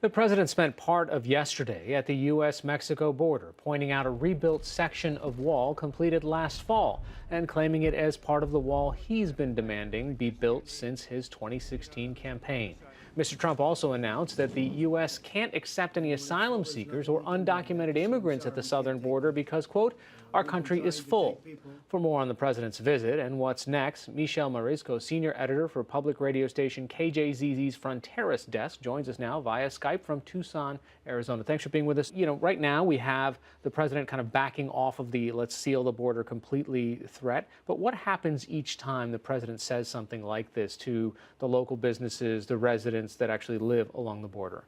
The president spent part of yesterday at the U.S. Mexico border, pointing out a rebuilt section of wall completed last fall and claiming it as part of the wall he's been demanding be built since his 2016 campaign. Mr. Trump also announced that the U.S. can't accept any asylum seekers or undocumented immigrants at the southern border because, quote, our country is full. For more on the president's visit and what's next, Michel Marizco, senior editor for public radio station KJZZ's Fronteras desk, joins us now via Skype from Tucson, Arizona. Thanks for being with us. Right now we have the president kind of backing off of the let's seal the border completely threat. But what happens each time the president says something like this to the local businesses, the residents that actually live along the border?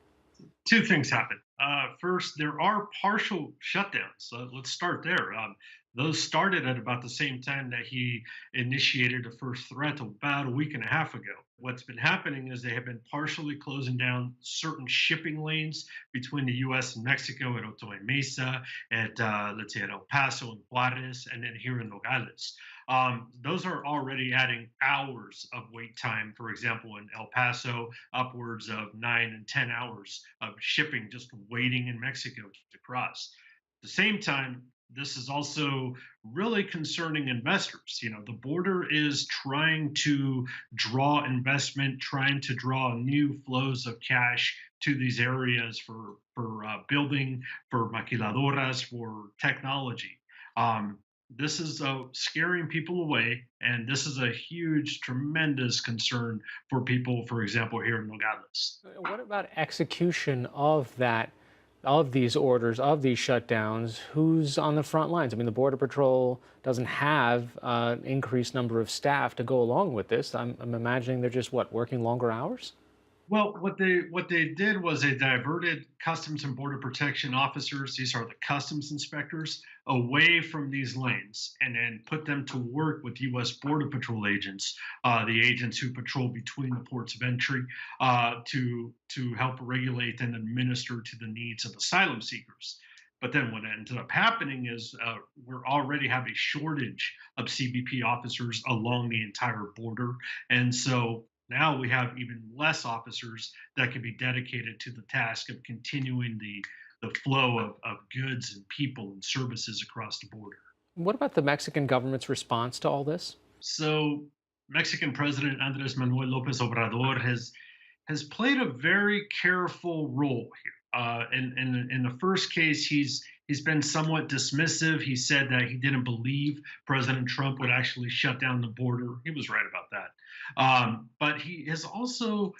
Two things happen. First, there are partial shutdowns. Let's start there. Those started at about the same time that he initiated the first threat about a week and a half ago. What's been happening is they have been partially closing down certain shipping lanes between the U.S. and Mexico at Otto and Mesa, at let's say at El Paso and Juarez, and then here in Nogales. Those are already adding hours of wait time. For example, in El Paso, upwards of 9 and 10 hours of shipping just waiting in Mexico to cross. At the same time, this is also really concerning investors. The border is trying to draw investment, trying to draw new flows of cash to these areas for building, for maquiladoras, for technology. This is scaring people away, and this is a huge, tremendous concern for people, for example, here in Nogales. What about execution of these orders, of these shutdowns? Who's on the front lines? I mean, the Border Patrol doesn't have an increased number of staff to go along with this. I'm imagining they're just, working longer hours? Well, what they did was they diverted Customs and Border Protection officers, these are the customs inspectors, away from these lanes and then put them to work with U.S. Border Patrol agents, the agents who patrol between the ports of entry, to help regulate and administer to the needs of asylum seekers. But then what ended up happening is we already have a shortage of CBP officers along the entire border. And so now we have even less officers that can be dedicated to the task of continuing the flow of goods and people and services across the border. What about the Mexican government's response to all this? So Mexican President Andres Manuel Lopez Obrador has played a very careful role here. In the first case, he's been somewhat dismissive. He said that he didn't believe President Trump would actually shut down the border. He was right about that. But he has also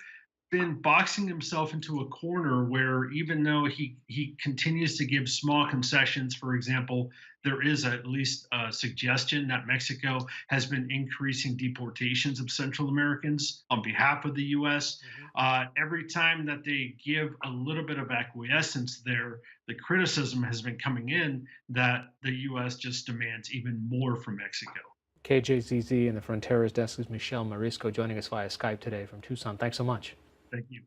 been boxing himself into a corner where even though he continues to give small concessions, for example, there is at least a suggestion that Mexico has been increasing deportations of Central Americans on behalf of the U.S. Every time that they give a little bit of acquiescence there, the criticism has been coming in that the U.S. just demands even more from Mexico. KJZZ and the Fronteras desk is Michel Marizco joining us via Skype today from Tucson. Thanks so much. Thank you.